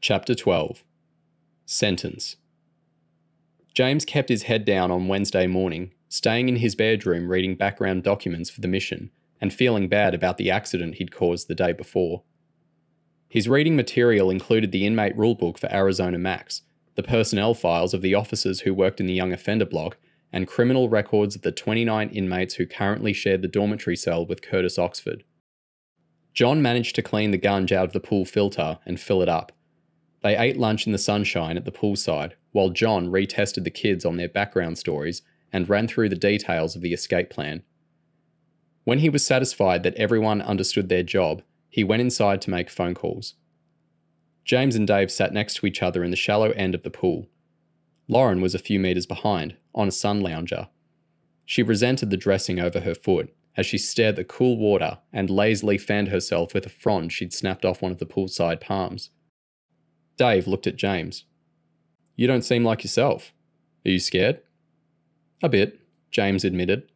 Chapter 12. Sentence. James kept his head down on Wednesday morning, staying in his bedroom reading background documents for the mission and feeling bad about the accident he'd caused the day before. His reading material included the inmate rulebook for Arizona Max, the personnel files of the officers who worked in the young offender block, and criminal records of the 29 inmates who currently shared the dormitory cell with Curtis Oxford. John managed to clean the gunge out of the pool filter and fill it up. They ate lunch in the sunshine at the poolside, while John retested the kids on their background stories and ran through the details of the escape plan. When he was satisfied that everyone understood their job, he went inside to make phone calls. James and Dave sat next to each other in the shallow end of the pool. Lauren was a few metres behind, on a sun lounger. She resented the dressing over her foot as she stared at the cool water and lazily fanned herself with a frond she'd snapped off one of the poolside palms. Dave looked at James. "You don't seem like yourself. Are you scared?" "A bit," James admitted.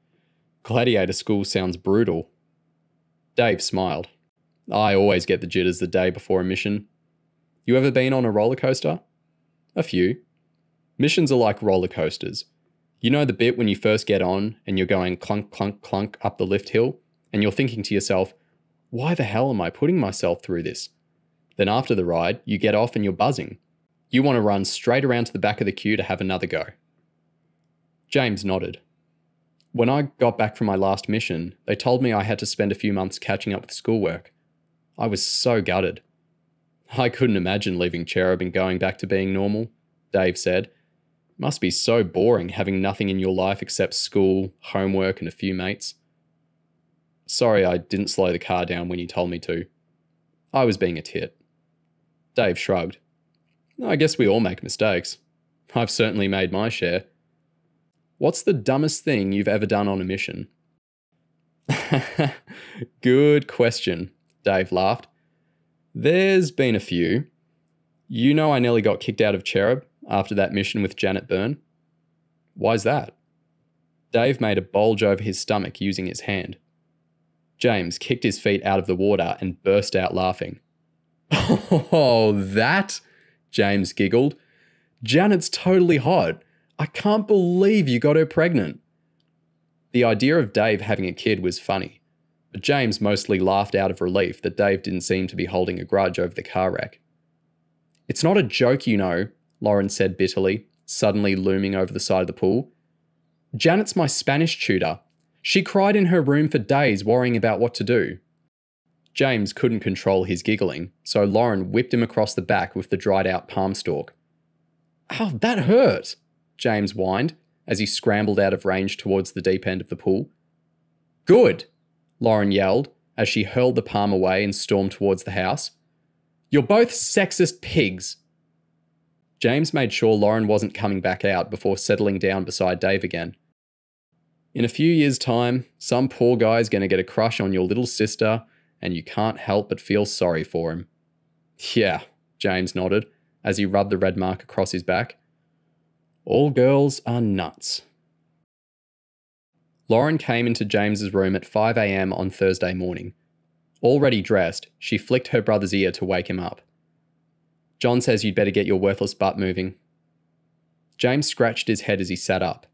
"Gladiator school sounds brutal." Dave smiled. "I always get the jitters the day before a mission. You ever been on a roller coaster?" "A few." "Missions are like roller coasters. You know the bit when you first get on and you're going clunk, clunk, clunk up the lift hill, and you're thinking to yourself, why the hell am I putting myself through this? Then after the ride, you get off and you're buzzing. You want to run straight around to the back of the queue to have another go." James nodded. "When I got back from my last mission, they told me I had to spend a few months catching up with schoolwork. I was so gutted." "I couldn't imagine leaving CHERUB and going back to being normal," Dave said. "Must be so boring having nothing in your life except school, homework, and a few mates." "Sorry I didn't slow the car down when you told me to. I was being a tit." Dave shrugged. "I guess we all make mistakes. I've certainly made my share. What's the dumbest thing you've ever done on a mission?" "Good question," Dave laughed. "There's been a few. You know I nearly got kicked out of CHERUB after that mission with Janet Byrne." "Why's that?" Dave made a bulge over his stomach using his hand. James kicked his feet out of the water and burst out laughing. "Oh, that?" James giggled. "Janet's totally hot. I can't believe you got her pregnant." The idea of Dave having a kid was funny, but James mostly laughed out of relief that Dave didn't seem to be holding a grudge over the car wreck. "It's not a joke, you know," Lauren said bitterly, suddenly looming over the side of the pool. "Janet's my Spanish tutor. She cried in her room for days worrying about what to do." James couldn't control his giggling, so Lauren whipped him across the back with the dried out palm stalk. "Ow, that hurt," James whined as he scrambled out of range towards the deep end of the pool. "Good," Lauren yelled as she hurled the palm away and stormed towards the house. "You're both sexist pigs." James made sure Lauren wasn't coming back out before settling down beside Dave again. "In a few years' time, some poor guy's going to get a crush on your little sister, and you can't help but feel sorry for him." "Yeah," James nodded as he rubbed the red mark across his back. "All girls are nuts." Lauren came into James's room at 5 a.m. on Thursday morning. Already dressed, she flicked her brother's ear to wake him up. "John says you'd better get your worthless butt moving." James scratched his head as he sat up.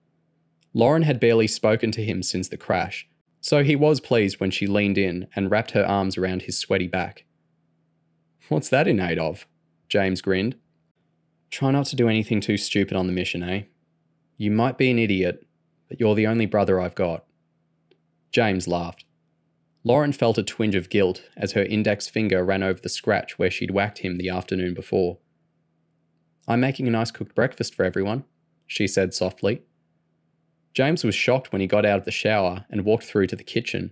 Lauren had barely spoken to him since the crash, so he was pleased when she leaned in and wrapped her arms around his sweaty back. "What's that in aid of?" James grinned. "Try not to do anything too stupid on the mission, eh? You might be an idiot, but you're the only brother I've got." James laughed. Lauren felt a twinge of guilt as her index finger ran over the scratch where she'd whacked him the afternoon before. "I'm making a nice cooked breakfast for everyone," she said softly. James was shocked when he got out of the shower and walked through to the kitchen.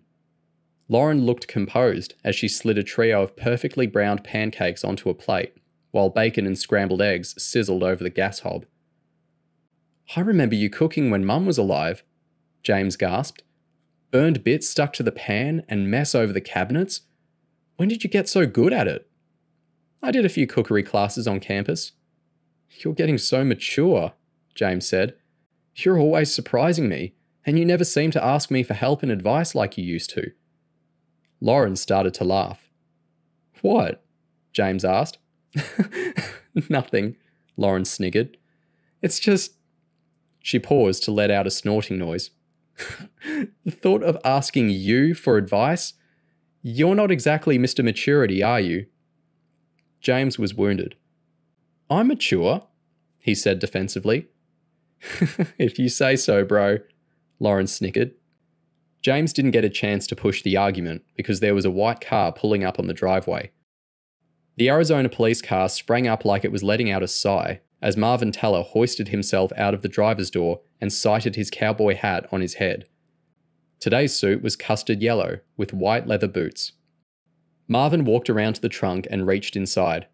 Lauren looked composed as she slid a trio of perfectly browned pancakes onto a plate, while bacon and scrambled eggs sizzled over the gas hob. "I remember you cooking when Mum was alive," James gasped. "Burned bits stuck to the pan and mess over the cabinets? When did you get so good at it?" "I did a few cookery classes on campus." "You're getting so mature," James said. "You're always surprising me, and you never seem to ask me for help and advice like you used to." Lauren started to laugh. "What?" James asked. Nothing, Lawrence sniggered. It's just... She paused to let out a snorting noise. The thought of asking you for advice? You're not exactly Mr. Maturity, are you? James was wounded. I'm mature, he said defensively. If you say so, bro, Lawrence snickered. James didn't get a chance to push the argument because there was a white car pulling up on the driveway. The Arizona police car sprang up like it was letting out a sigh as Marvin Teller hoisted himself out of the driver's door and sighted his cowboy hat on his head. Today's suit was custard yellow with white leather boots. Marvin walked around to the trunk and reached inside.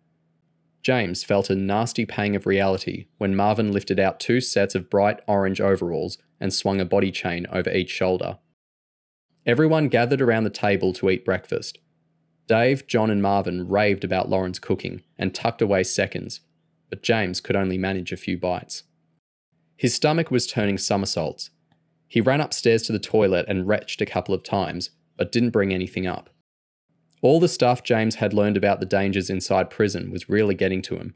James felt a nasty pang of reality when Marvin lifted out 2 sets of bright orange overalls and swung a body chain over each shoulder. Everyone gathered around the table to eat breakfast. Dave, John and Marvin raved about Lauren's cooking and tucked away seconds, but James could only manage a few bites. His stomach was turning somersaults. He ran upstairs to the toilet and retched a couple of times, but didn't bring anything up. All the stuff James had learned about the dangers inside prison was really getting to him.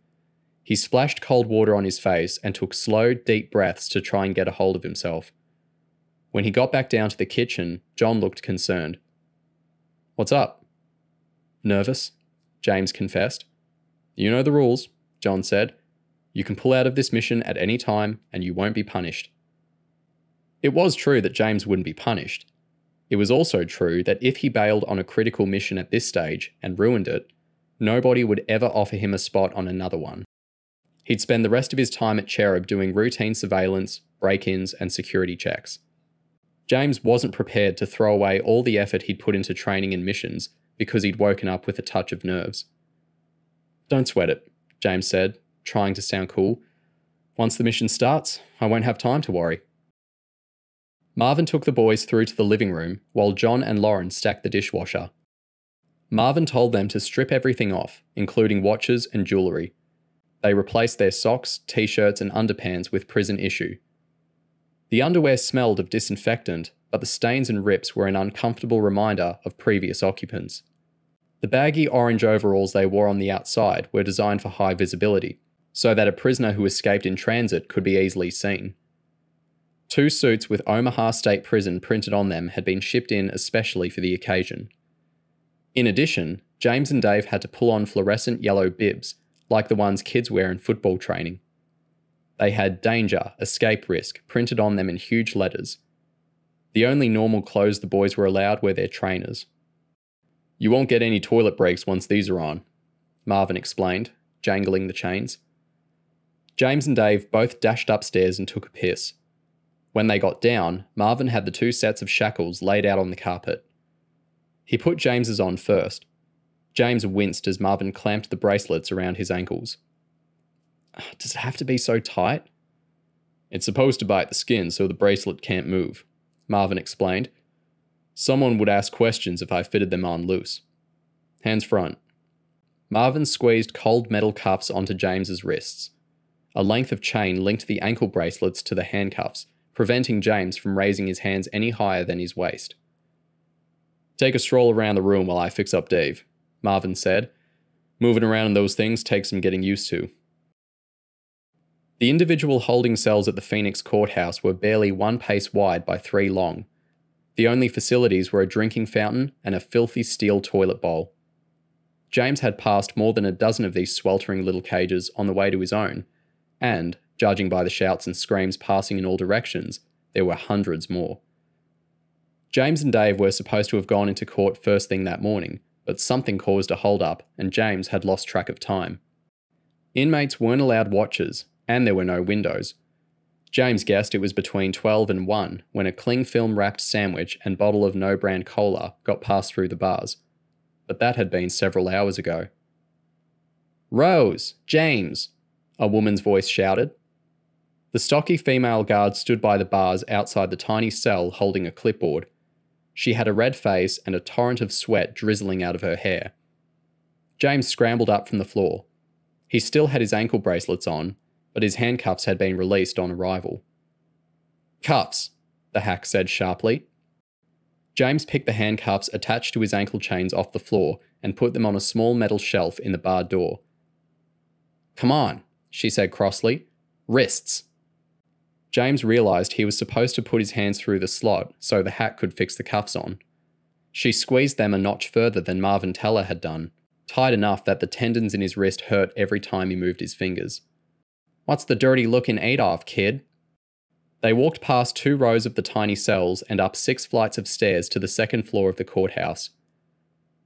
He splashed cold water on his face and took slow, deep breaths to try and get a hold of himself. When he got back down to the kitchen, John looked concerned. What's up? Nervous, James confessed. You know the rules, John said. You can pull out of this mission at any time and you won't be punished. It was true that James wouldn't be punished. It was also true that if he bailed on a critical mission at this stage and ruined it, nobody would ever offer him a spot on another one. He'd spend the rest of his time at CHERUB doing routine surveillance, break-ins and security checks. James wasn't prepared to throw away all the effort he'd put into training and missions because he'd woken up with a touch of nerves. Don't sweat it, James said, trying to sound cool. Once the mission starts, I won't have time to worry. Marvin took the boys through to the living room while John and Lauren stacked the dishwasher. Marvin told them to strip everything off, including watches and jewellery. They replaced their socks, t-shirts and underpants with prison issue. The underwear smelled of disinfectant, but the stains and rips were an uncomfortable reminder of previous occupants. The baggy orange overalls they wore on the outside were designed for high visibility, so that a prisoner who escaped in transit could be easily seen. 2 suits with Omaha State Prison printed on them had been shipped in especially for the occasion. In addition, James and Dave had to pull on fluorescent yellow bibs, like the ones kids wear in football training. They had danger, escape risk printed on them in huge letters. The only normal clothes the boys were allowed were their trainers. You won't get any toilet breaks once these are on, Marvin explained, jangling the chains. James and Dave both dashed upstairs and took a piss. When they got down, Marvin had the 2 sets of shackles laid out on the carpet. He put James's on first. James winced as Marvin clamped the bracelets around his ankles. Does it have to be so tight? It's supposed to bite the skin so the bracelet can't move, Marvin explained. Someone would ask questions if I fitted them on loose. Hands front. Marvin squeezed cold metal cuffs onto James's wrists. A length of chain linked the ankle bracelets to the handcuffs, preventing James from raising his hands any higher than his waist. Take a stroll around the room while I fix up Dave, Marvin said. Moving around in those things takes some getting used to. The individual holding cells at the Phoenix courthouse were barely 1 pace wide by 3 long. The only facilities were a drinking fountain and a filthy steel toilet bowl. James had passed more than a dozen of these sweltering little cages on the way to his own, and, judging by the shouts and screams passing in all directions, there were hundreds more. James and Dave were supposed to have gone into court first thing that morning, but something caused a hold-up and James had lost track of time. Inmates weren't allowed watches, and there were no windows. James guessed it was between 12 and 1 when a cling film-wrapped sandwich and bottle of no-brand cola got passed through the bars, but that had been several hours ago. Rose! James! A woman's voice shouted. The stocky female guard stood by the bars outside the tiny cell holding a clipboard. She had a red face and a torrent of sweat drizzling out of her hair. James scrambled up from the floor. He still had his ankle bracelets on, but his handcuffs had been released on arrival. Cuffs, the hack said sharply. James picked the handcuffs attached to his ankle chains off the floor and put them on a small metal shelf in the barred door. "Come on," she said crossly. "Wrists." James realised he was supposed to put his hands through the slot so the hack could fix the cuffs on. She squeezed them a notch further than Marvin Teller had done, tight enough that the tendons in his wrist hurt every time he moved his fingers. "What's the dirty-looking Adolf, kid?" They walked past 2 rows of the tiny cells and up 6 flights of stairs to the second floor of the courthouse.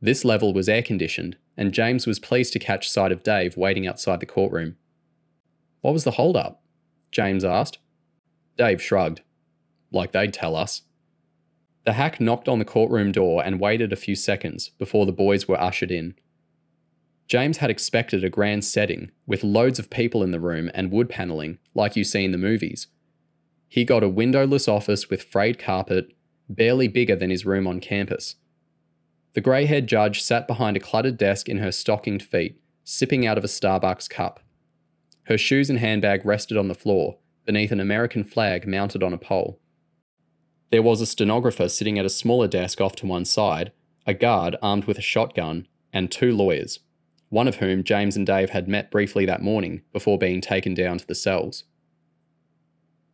This level was air-conditioned, and James was pleased to catch sight of Dave waiting outside the courtroom. "What was the hold-up?" James asked. Dave shrugged. "Like they'd tell us." The hack knocked on the courtroom door and waited a few seconds before the boys were ushered in. James had expected a grand setting, with loads of people in the room and wood panelling, like you see in the movies. He got a windowless office with frayed carpet, barely bigger than his room on campus. The grey-haired judge sat behind a cluttered desk in her stockinged feet, sipping out of a Starbucks cup. Her shoes and handbag rested on the floor, beneath an American flag mounted on a pole. There was a stenographer sitting at a smaller desk off to one side, a guard armed with a shotgun, and 2 lawyers, one of whom James and Dave had met briefly that morning before being taken down to the cells.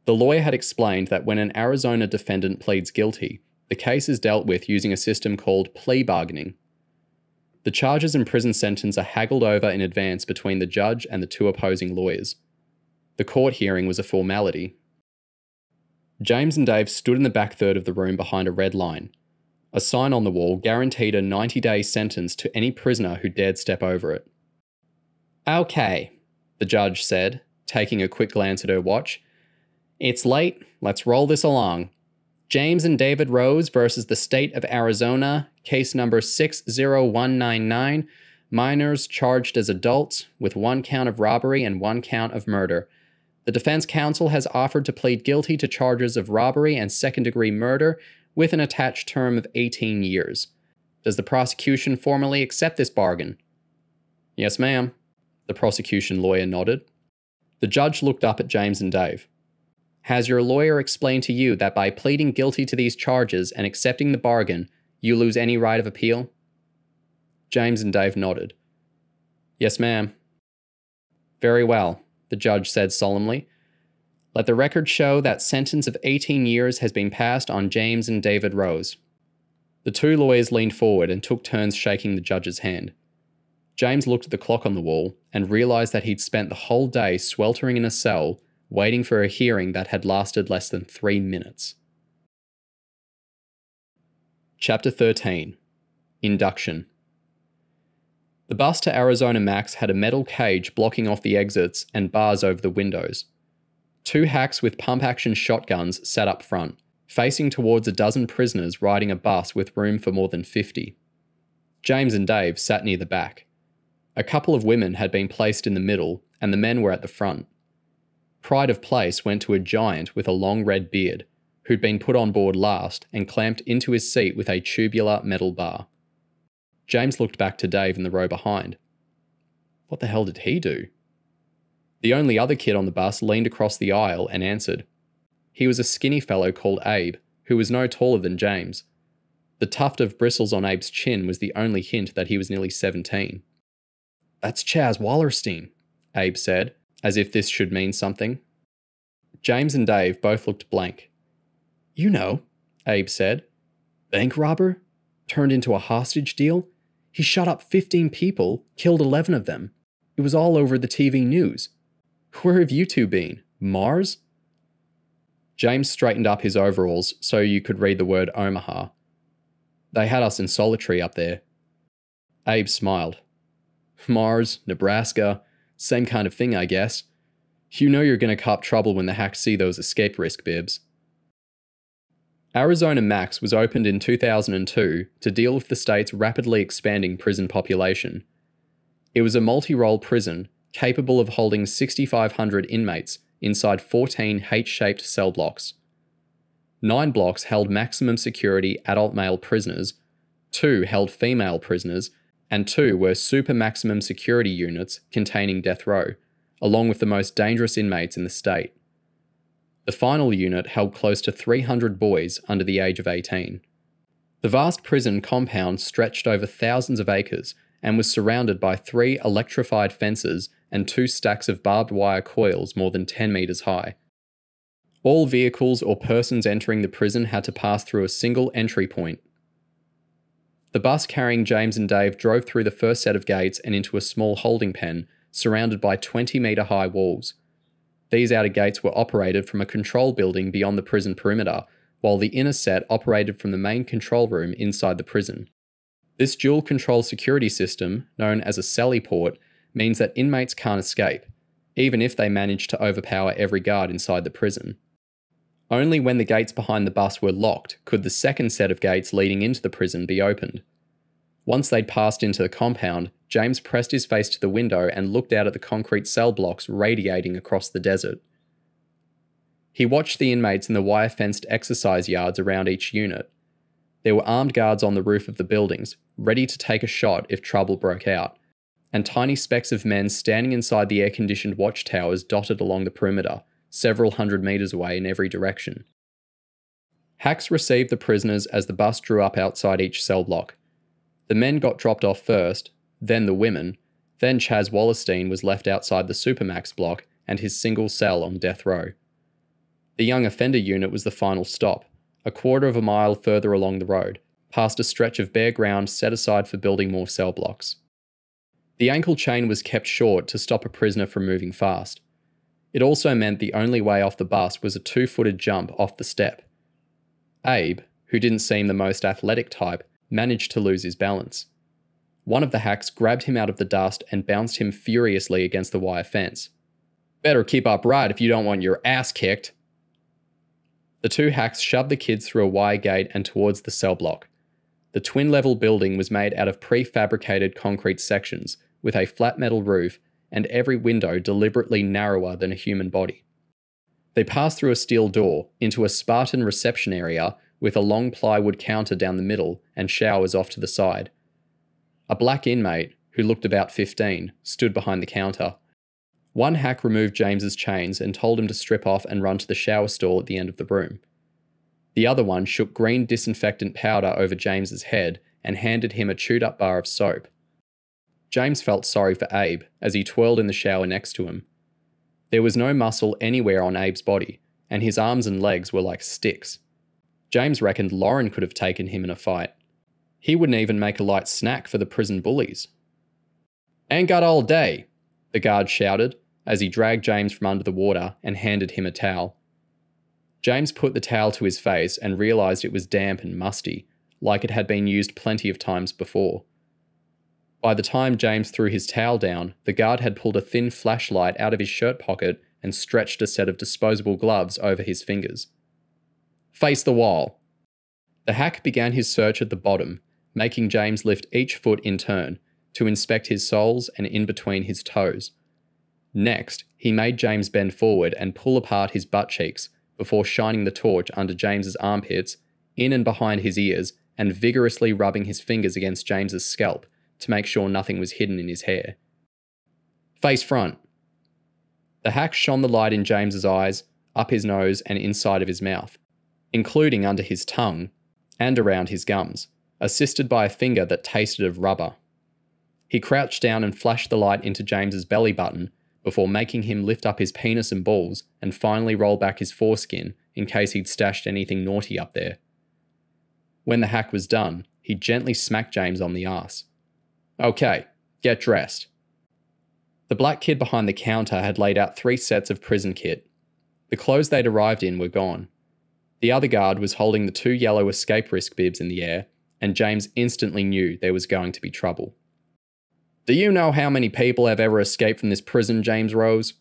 The lawyer had explained that when an Arizona defendant pleads guilty, the case is dealt with using a system called plea bargaining. The charges and prison sentence are haggled over in advance between the judge and the 2 opposing lawyers. The court hearing was a formality. James and Dave stood in the back third of the room behind a red line. A sign on the wall guaranteed a 90-day sentence to any prisoner who dared step over it. "Okay," the judge said, taking a quick glance at her watch. "It's late, let's roll this along. James and David Rose versus the State of Arizona, case number 60199, minors charged as adults with 1 count of robbery and 1 count of murder. The defense counsel has offered to plead guilty to charges of robbery and second-degree murder with an attached term of 18 years. Does the prosecution formally accept this bargain?" "Yes, ma'am." The prosecution lawyer nodded. The judge looked up at James and Dave. "Has your lawyer explained to you that by pleading guilty to these charges and accepting the bargain, you lose any right of appeal?" James and Dave nodded. "Yes, ma'am." "Very well," the judge said solemnly. "Let the record show that sentence of 18 years has been passed on James and David Rose." The 2 lawyers leaned forward and took turns shaking the judge's hand. James looked at the clock on the wall and realised that he'd spent the whole day sweltering in a cell, waiting for a hearing that had lasted less than 3 minutes. Chapter 13. Induction. The bus to Arizona Max had a metal cage blocking off the exits and bars over the windows. 2 hacks with pump-action shotguns sat up front, facing towards a dozen prisoners riding a bus with room for more than 50. James and Dave sat near the back. A couple of women had been placed in the middle, and the men were at the front. Pride of place went to a giant with a long red beard, who'd been put on board last and clamped into his seat with a tubular metal bar. James looked back to Dave in the row behind. What the hell did he do? The only other kid on the bus leaned across the aisle and answered. He was a skinny fellow called Abe, who was no taller than James. The tuft of bristles on Abe's chin was the only hint that he was nearly 17. "That's Chaz Wallerstein," Abe said, as if this should mean something. James and Dave both looked blank. "You know," Abe said. "Bank robber? Turned into a hostage deal? He shot up 15 people, killed 11 of them. It was all over the TV news. Where have you 2 been? Mars?" James straightened up his overalls so you could read the word Omaha. "They had us in solitary up there." Abe smiled. "Mars, Nebraska, same kind of thing, I guess. You know you're going to cop trouble when the hacks see those escape risk bibs." Arizona Max was opened in 2002 to deal with the state's rapidly expanding prison population. It was a multi-role prison capable of holding 6,500 inmates inside 14 H-shaped cell blocks. 9 blocks held maximum security adult male prisoners, 2 held female prisoners, and 2 were super maximum security units containing death row, along with the most dangerous inmates in the state. The final unit held close to 300 boys under the age of 18. The vast prison compound stretched over thousands of acres and was surrounded by 3 electrified fences and 2 stacks of barbed wire coils more than 10 metres high. All vehicles or persons entering the prison had to pass through a single entry point. The bus carrying James and Dave drove through the first set of gates and into a small holding pen surrounded by 20-metre high walls. These outer gates were operated from a control building beyond the prison perimeter, while the inner set operated from the main control room inside the prison. This dual control security system, known as a sally port, means that inmates can't escape, even if they manage to overpower every guard inside the prison. Only when the gates behind the bus were locked could the second set of gates leading into the prison be opened. Once they'd passed into the compound, James pressed his face to the window and looked out at the concrete cell blocks radiating across the desert. He watched the inmates in the wire-fenced exercise yards around each unit. There were armed guards on the roof of the buildings, ready to take a shot if trouble broke out, and tiny specks of men standing inside the air-conditioned watchtowers dotted along the perimeter, several hundred metres away in every direction. Hacks received the prisoners as the bus drew up outside each cell block. The men got dropped off first, then the women, then Chaz Wallerstein was left outside the Supermax block and his single cell on death row. The young offender unit was the final stop, a quarter of a mile further along the road, past a stretch of bare ground set aside for building more cell blocks. The ankle chain was kept short to stop a prisoner from moving fast. It also meant the only way off the bus was a 2-footed jump off the step. Abe, who didn't seem the most athletic type, managed to lose his balance. One of the hacks grabbed him out of the dust and bounced him furiously against the wire fence. "Better keep upright if you don't want your ass kicked." The 2 hacks shoved the kids through a wire gate and towards the cell block. The twin-level building was made out of prefabricated concrete sections, with a flat metal roof and every window deliberately narrower than a human body. They passed through a steel door into a Spartan reception area with a long plywood counter down the middle and showers off to the side. A black inmate, who looked about 15, stood behind the counter. One hack removed James's chains and told him to strip off and run to the shower stall at the end of the room. The other one shook green disinfectant powder over James's head and handed him a chewed-up bar of soap. James felt sorry for Abe as he twirled in the shower next to him. There was no muscle anywhere on Abe's body, and his arms and legs were like sticks. James reckoned Lauren could have taken him in a fight. He wouldn't even make a light snack for the prison bullies. "Ain't got all day," the guard shouted as he dragged James from under the water and handed him a towel. James put the towel to his face and realised it was damp and musty, like it had been used plenty of times before. By the time James threw his towel down, the guard had pulled a thin flashlight out of his shirt pocket and stretched a set of disposable gloves over his fingers. "Face the wall." The hack began his search at the bottom, making James lift each foot in turn to inspect his soles and in between his toes. Next, he made James bend forward and pull apart his butt cheeks before shining the torch under James's armpits, in and behind his ears, and vigorously rubbing his fingers against James's scalp to make sure nothing was hidden in his hair. "Face front." The hack shone the light in James's eyes, up his nose and inside of his mouth, including under his tongue and around his gums, assisted by a finger that tasted of rubber. He crouched down and flashed the light into James's belly button before making him lift up his penis and balls and finally roll back his foreskin in case he'd stashed anything naughty up there. When the hack was done, he gently smacked James on the arse. "Okay, get dressed." The black kid behind the counter had laid out 3 sets of prison kit. The clothes they'd arrived in were gone. The other guard was holding the 2 yellow escape risk bibs in the air, and James instantly knew there was going to be trouble. "Do you know how many people have ever escaped from this prison, James Rose?"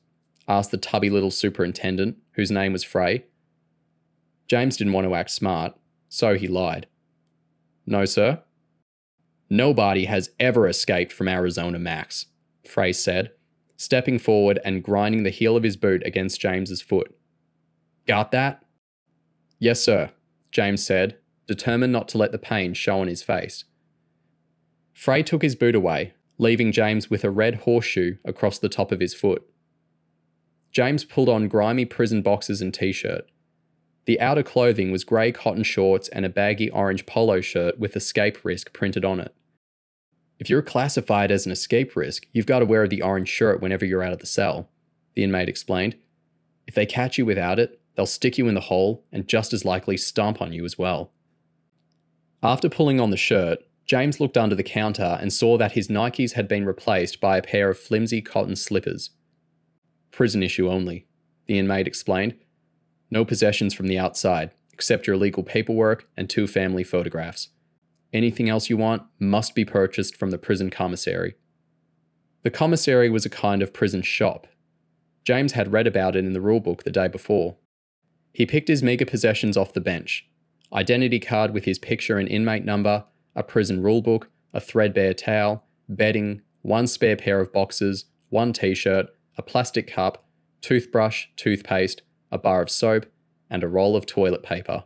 asked the tubby little superintendent, whose name was Frey. James didn't want to act smart, so he lied. "No, sir." "Nobody has ever escaped from Arizona Max," Frey said, stepping forward and grinding the heel of his boot against James's foot. "Got that?" "Yes, sir," James said, determined not to let the pain show on his face. Frey took his boot away, leaving James with a red horseshoe across the top of his foot. James pulled on grimy prison boxers and t-shirt. The outer clothing was grey cotton shorts and a baggy orange polo shirt with escape risk printed on it. If you're classified as an escape risk, you've got to wear the orange shirt whenever you're out of the cell, the inmate explained. If they catch you without it, they'll stick you in the hole and just as likely stomp on you as well. After pulling on the shirt, James looked under the counter and saw that his Nikes had been replaced by a pair of flimsy cotton slippers. Prison issue only, the inmate explained. No possessions from the outside, except your legal paperwork and 2 family photographs. Anything else you want must be purchased from the prison commissary. The commissary was a kind of prison shop. James had read about it in the rulebook the day before. He picked his meagre possessions off the bench: identity card with his picture and inmate number, a prison rulebook, a threadbare towel, bedding, 1 spare pair of boxers, 1 t-shirt, a plastic cup, toothbrush, toothpaste, a bar of soap, and a roll of toilet paper.